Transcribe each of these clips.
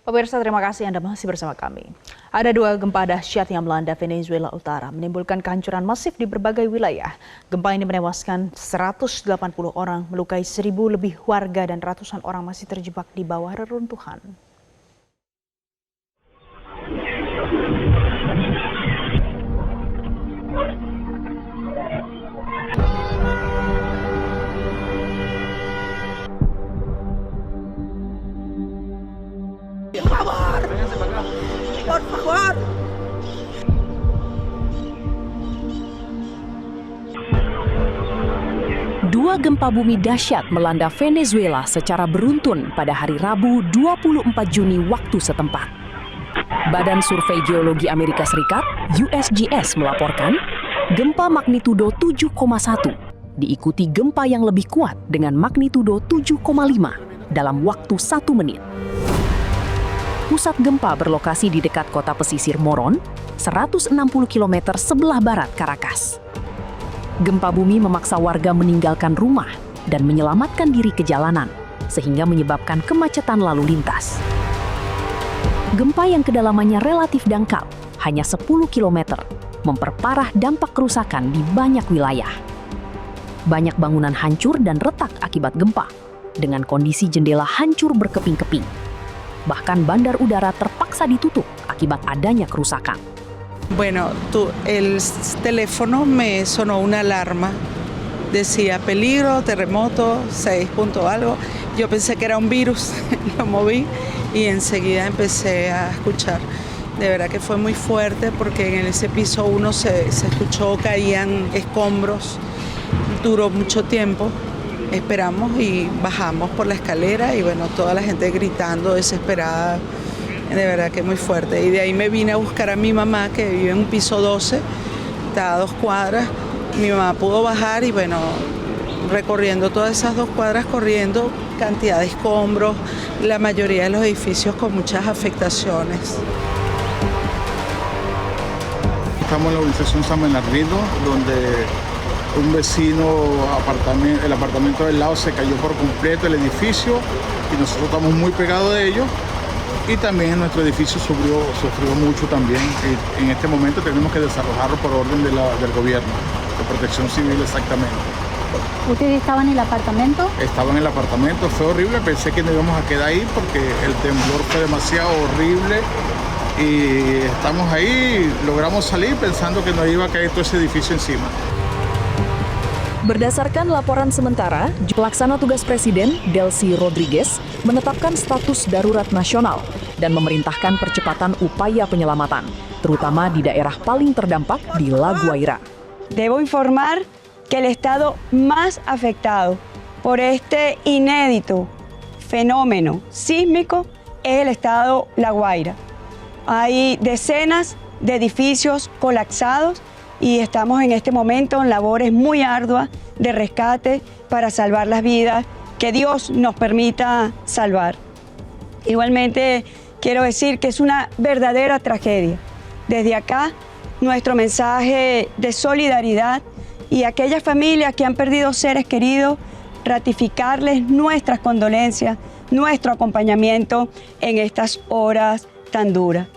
Pemirsa, terima kasih Anda masih bersama kami. Ada dua gempa dahsyat yang melanda Venezuela Utara, menimbulkan kehancuran masif di berbagai wilayah. Gempa ini menewaskan 180 orang, melukai 1.000 lebih warga dan ratusan orang masih terjebak di bawah reruntuhan. Por favor. Dua gempa bumi dahsyat melanda Venezuela secara beruntun pada hari Rabu 24 Juni waktu setempat. Badan Survei Geologi Amerika Serikat, USGS, melaporkan gempa magnitudo 7,1 diikuti gempa yang lebih kuat dengan magnitudo 7,5 dalam waktu 1 menit. Pusat gempa berlokasi di dekat kota pesisir Moron, 160 km sebelah barat Caracas. Gempa bumi memaksa warga meninggalkan rumah dan menyelamatkan diri ke jalanan, sehingga menyebabkan kemacetan lalu lintas. Gempa yang kedalamannya relatif dangkal, hanya 10 km, memperparah dampak kerusakan di banyak wilayah. Banyak bangunan hancur dan retak akibat gempa, dengan kondisi jendela hancur berkeping-keping. Bahkan bandar udara terpaksa ditutup akibat adanya kerusakan. Bueno, el teléfono me sonó una alarma. Decía peligro, terremoto, 6 punto algo. Yo pensé que era un virus, lo moví y enseguida empecé a escuchar. De verdad que fue muy fuerte porque en ese piso 1 se escuchó, caían escombros. Duró mucho tiempo. Esperamos y bajamos por la escalera y bueno, toda la gente gritando, desesperada, de verdad que muy fuerte. Y de ahí me vine a buscar a mi mamá que vive en un piso 12, está a 2 cuadras. Mi mamá pudo bajar y bueno, recorriendo todas esas 2 cuadras, corriendo cantidad de escombros, la mayoría de los edificios con muchas afectaciones. Estamos en la urbanización San Bernardino, donde un vecino, el apartamento del lado se cayó por completo el edificio y nosotros estamos muy pegados de ellos y también nuestro edificio sufrió mucho también y en este momento tenemos que desalojarlo por orden del gobierno, de protección civil exactamente. ¿Ustedes estaban en el apartamento? Estaba en el apartamento, fue horrible, pensé que no íbamos a quedar ahí porque el temblor fue demasiado horrible y estamos ahí, logramos salir pensando que nos iba a caer todo ese edificio encima. Berdasarkan laporan sementara, pelaksana tugas Presiden, Delcy Rodriguez, menetapkan status darurat nasional dan memerintahkan percepatan upaya penyelamatan, terutama di daerah paling terdampak di La Guaira. Debo informar que el estado más afectado por este inédito fenómeno sísmico es el estado La Guaira. Hay decenas de edificios colapsados y estamos en este momento en labores muy arduas de rescate para salvar las vidas que Dios nos permita salvar. Igualmente quiero decir que es una verdadera tragedia. Desde acá, nuestro mensaje de solidaridad y a aquellas familias que han perdido seres queridos, ratificarles nuestras condolencias, nuestro acompañamiento en estas horas tan duras.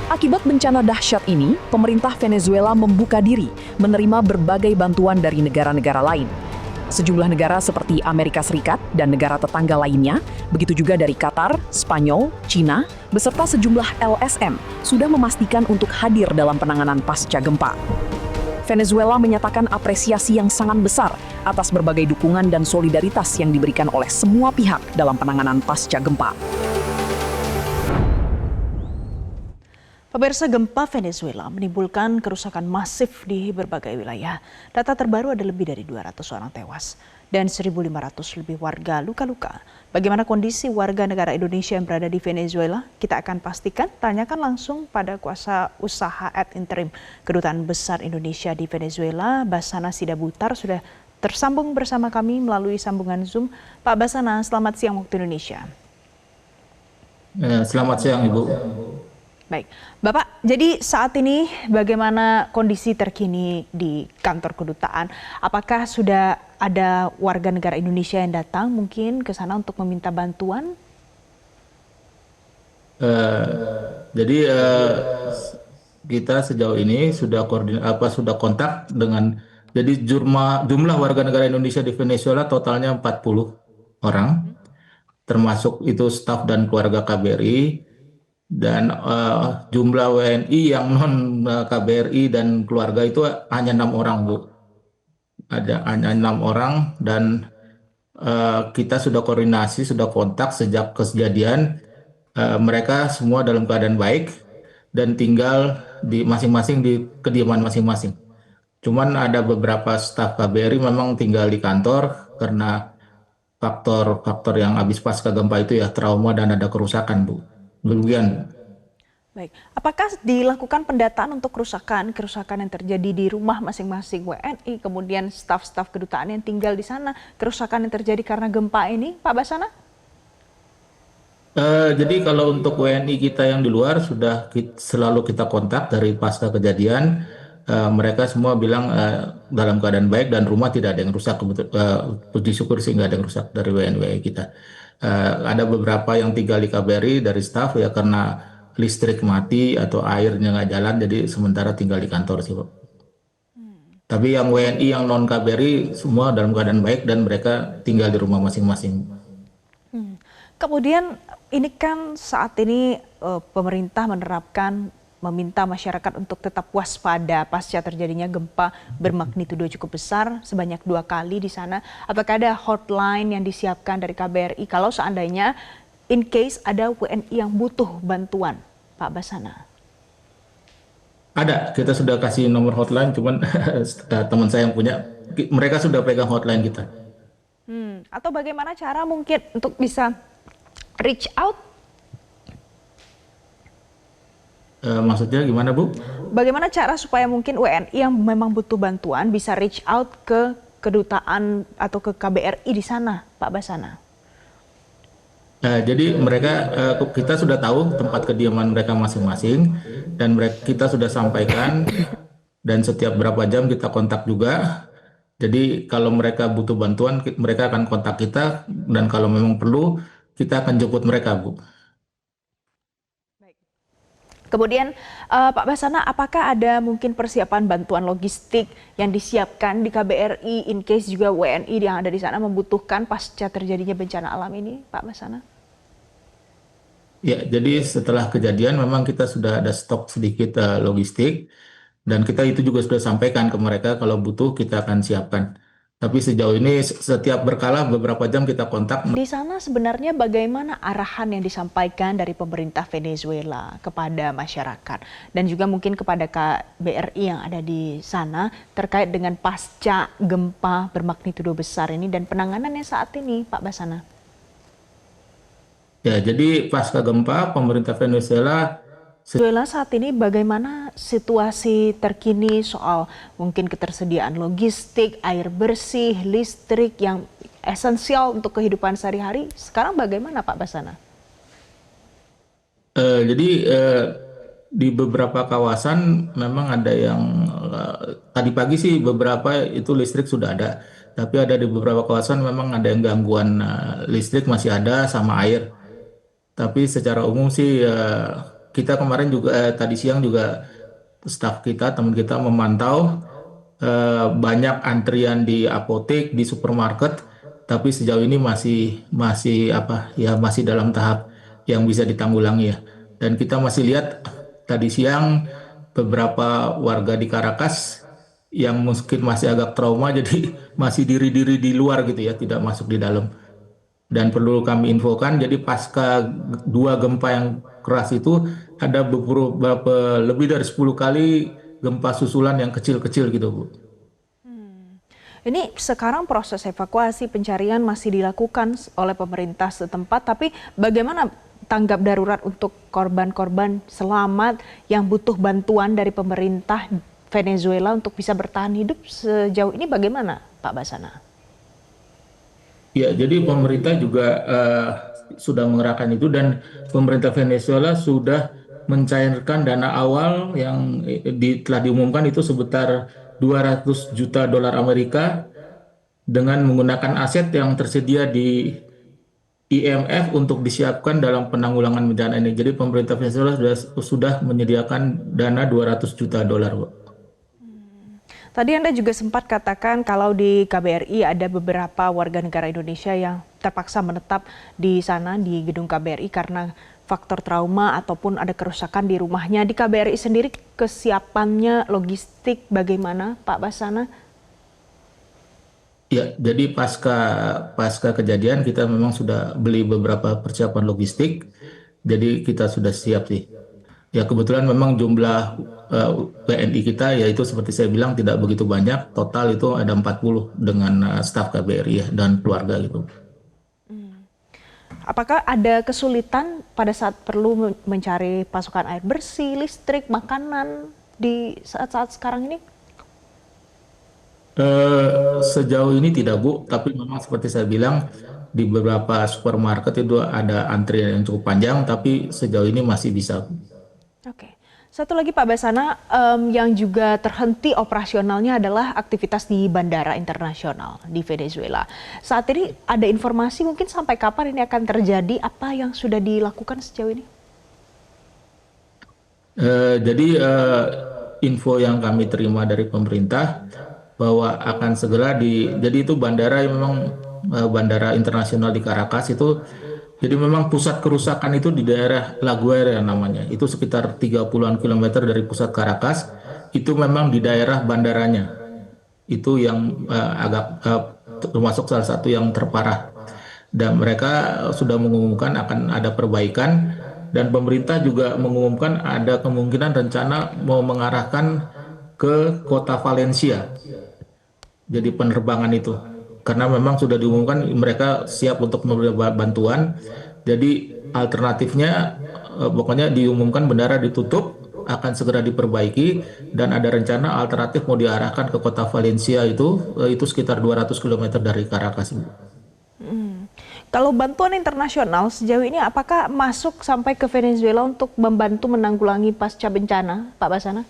Akibat bencana dahsyat ini, pemerintah Venezuela membuka diri menerima berbagai bantuan dari negara-negara lain. Sejumlah negara seperti Amerika Serikat dan negara tetangga lainnya, begitu juga dari Qatar, Spanyol, Cina, beserta sejumlah LSM sudah memastikan untuk hadir dalam penanganan pasca gempa. Venezuela menyatakan apresiasi yang sangat besar atas berbagai dukungan dan solidaritas yang diberikan oleh semua pihak dalam penanganan pasca gempa. Pemirsa, gempa Venezuela menimbulkan kerusakan masif di berbagai wilayah. Data terbaru ada lebih dari 200 orang tewas dan 1.500 lebih warga luka-luka. Bagaimana kondisi warga negara Indonesia yang berada di Venezuela? Kita akan pastikan, tanyakan langsung pada kuasa usaha ad interim Kedutaan Besar Indonesia di Venezuela, Basana Sidabutar, sudah tersambung bersama kami melalui sambungan Zoom. Pak Basana, selamat siang waktu Indonesia. Selamat siang, Ibu. Baik, Bapak, jadi saat ini bagaimana kondisi terkini di kantor kedutaan? Apakah sudah ada warga negara Indonesia yang datang mungkin ke sana untuk meminta bantuan? Eh, jadi kita sejauh ini sudah sudah kontak dengan jadi jumlah warga negara Indonesia di Venezuela totalnya 40 orang, termasuk itu staf dan keluarga KBRI, dan jumlah WNI yang non KBRI dan keluarga itu hanya 6 orang, Bu. Ada hanya 6 orang, dan kita sudah koordinasi, sudah kontak sejak kejadian. Mereka semua dalam keadaan baik dan tinggal di masing-masing di kediaman masing-masing. Cuman ada beberapa staf KBRI memang tinggal di kantor karena faktor-faktor yang habis pasca gempa itu ya trauma dan ada kerusakan, Bu. Demikian. Baik, apakah dilakukan pendataan untuk kerusakan yang terjadi di rumah masing-masing WNI, kemudian staf-staf kedutaan yang tinggal di sana, kerusakan yang terjadi karena gempa ini, Pak Basana? Jadi kalau untuk WNI kita yang di luar sudah selalu kita kontak dari pasca kejadian. Mereka semua bilang dalam keadaan baik dan rumah tidak ada yang rusak. Puji syukur sih nggak ada yang rusak dari WNI kita. Ada beberapa yang tinggal di KBRI dari staf ya karena listrik mati atau airnya nggak jalan, jadi sementara tinggal di kantor sih, Pak. Tapi yang WNI yang non KBRI semua dalam keadaan baik dan mereka tinggal di rumah masing-masing. Kemudian ini kan saat ini pemerintah meminta masyarakat untuk tetap waspada pasca terjadinya gempa bermagnitudo cukup besar sebanyak 2 kali di sana. Apakah ada hotline yang disiapkan dari KBRI kalau seandainya in case ada WNI yang butuh bantuan, Pak Basana? Ada, kita sudah kasih nomor hotline, cuman teman saya yang punya, mereka sudah pegang hotline kita. Atau bagaimana cara mungkin untuk bisa reach out? Maksudnya gimana, Bu? Bagaimana cara supaya mungkin WNI yang memang butuh bantuan bisa reach out ke kedutaan atau ke KBRI di sana, Pak Basana? Jadi kita sudah tahu tempat kediaman mereka masing-masing dan kita sudah sampaikan, dan setiap berapa jam kita kontak juga. Jadi kalau mereka butuh bantuan mereka akan kontak kita, dan kalau memang perlu kita akan jemput mereka, Bu. Kemudian Pak Basana, apakah ada mungkin persiapan bantuan logistik yang disiapkan di KBRI in case juga WNI yang ada di sana membutuhkan pasca terjadinya bencana alam ini, Pak Basana? Ya, jadi setelah kejadian memang kita sudah ada stok sedikit logistik, dan kita itu juga sudah sampaikan ke mereka kalau butuh kita akan siapkan. Tapi sejauh ini setiap berkala beberapa jam kita kontak. Di sana sebenarnya bagaimana arahan yang disampaikan dari pemerintah Venezuela kepada masyarakat dan juga mungkin kepada KBRI yang ada di sana terkait dengan pasca gempa bermagnitudo besar ini dan penanganannya saat ini, Pak Basana? Ya, jadi pasca gempa pemerintah Venezuela Saat ini bagaimana situasi terkini soal mungkin ketersediaan logistik, air bersih, listrik yang esensial untuk kehidupan sehari-hari. Sekarang bagaimana, Pak Basana? Jadi di beberapa kawasan memang ada yang tadi pagi sih beberapa itu listrik sudah ada, tapi ada di beberapa kawasan memang ada yang gangguan listrik masih ada sama air. Tapi secara umum sih kita kemarin juga tadi siang juga staf kita, teman kita memantau banyak antrian di apotek, di supermarket, tapi sejauh ini masih dalam tahap yang bisa ditanggulangi ya. Dan kita masih lihat tadi siang beberapa warga di Caracas yang mungkin masih agak trauma, jadi masih diri-diri di luar gitu ya, tidak masuk di dalam. Dan perlu kami infokan, jadi pasca 2 gempa yang keras itu ada beberapa lebih dari 10 kali gempa susulan yang kecil-kecil gitu, Bu. Ini sekarang proses evakuasi pencarian masih dilakukan oleh pemerintah setempat, tapi bagaimana tanggap darurat untuk korban-korban selamat yang butuh bantuan dari pemerintah Venezuela untuk bisa bertahan hidup sejauh ini bagaimana, Pak Basana? Ya, jadi pemerintah juga sudah mengerahkan itu, dan pemerintah Venezuela sudah mencairkan dana awal yang telah diumumkan itu sebesar 200 juta dolar Amerika dengan menggunakan aset yang tersedia di IMF untuk disiapkan dalam penanggulangan bencana ini. Jadi pemerintah Venezuela sudah menyediakan dana 200 juta dolar, Bu. Tadi Anda juga sempat katakan kalau di KBRI ada beberapa warga negara Indonesia yang terpaksa menetap di sana di gedung KBRI karena faktor trauma ataupun ada kerusakan di rumahnya. Di KBRI sendiri kesiapannya logistik bagaimana, Pak Basana? Ya, jadi pasca kejadian kita memang sudah beli beberapa persiapan logistik. Jadi kita sudah siap sih. Ya kebetulan memang jumlah WNI kita yaitu seperti saya bilang tidak begitu banyak. Total itu ada 40 dengan staf KBRI ya, dan keluarga gitu. Apakah ada kesulitan pada saat perlu mencari pasokan air bersih, listrik, makanan di saat-saat sekarang ini? Sejauh ini tidak, Bu, tapi memang seperti saya bilang di beberapa supermarket itu ada antrian yang cukup panjang, tapi sejauh ini masih bisa. Oke. Satu lagi Pak Basana, yang juga terhenti operasionalnya adalah aktivitas di bandara internasional di Venezuela. Saat ini ada informasi mungkin sampai kapan ini akan terjadi, apa yang sudah dilakukan sejauh ini? Jadi info yang kami terima dari pemerintah bahwa akan segera jadi itu bandara yang memang bandara internasional di Caracas itu, jadi memang pusat kerusakan itu di daerah La Guaira namanya, itu sekitar 30-an kilometer dari pusat Caracas, itu memang di daerah bandaranya, itu yang agak termasuk salah satu yang terparah, dan mereka sudah mengumumkan akan ada perbaikan, dan pemerintah juga mengumumkan ada kemungkinan rencana mau mengarahkan ke kota Valencia. Jadi penerbangan itu, karena memang sudah diumumkan mereka siap untuk memberi bantuan. Jadi alternatifnya pokoknya diumumkan bandara ditutup, akan segera diperbaiki, dan ada rencana alternatif mau diarahkan ke kota Valencia itu sekitar 200 km dari Caracas. Kalau bantuan internasional sejauh ini apakah masuk sampai ke Venezuela untuk membantu menanggulangi pasca bencana, Pak Basana?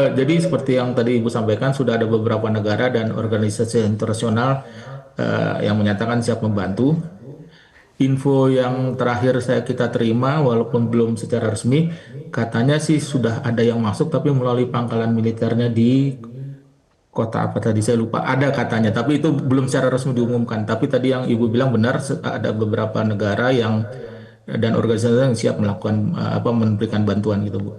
Jadi seperti yang tadi Ibu sampaikan, sudah ada beberapa negara dan organisasi internasional yang menyatakan siap membantu. Info yang terakhir kita terima, walaupun belum secara resmi, katanya sih sudah ada yang masuk, tapi melalui pangkalan militernya di kota apa tadi saya lupa, ada katanya, tapi itu belum secara resmi diumumkan. Tapi tadi yang Ibu bilang benar, ada beberapa negara yang dan organisasi yang siap melakukan memberikan bantuan gitu, Bu.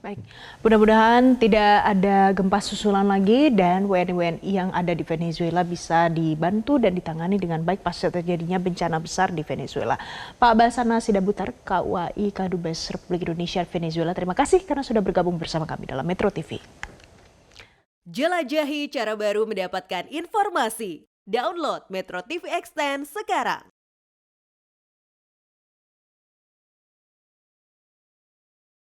Baik, mudah-mudahan tidak ada gempa susulan lagi dan WNI yang ada di Venezuela bisa dibantu dan ditangani dengan baik pasca terjadinya bencana besar di Venezuela. Pak Basana Sidabutar, KUAI Kadubes Republik Indonesia Venezuela, terima kasih karena sudah bergabung bersama kami dalam Metro TV. Jelajahi cara baru mendapatkan informasi. Download Metro TV Extend sekarang.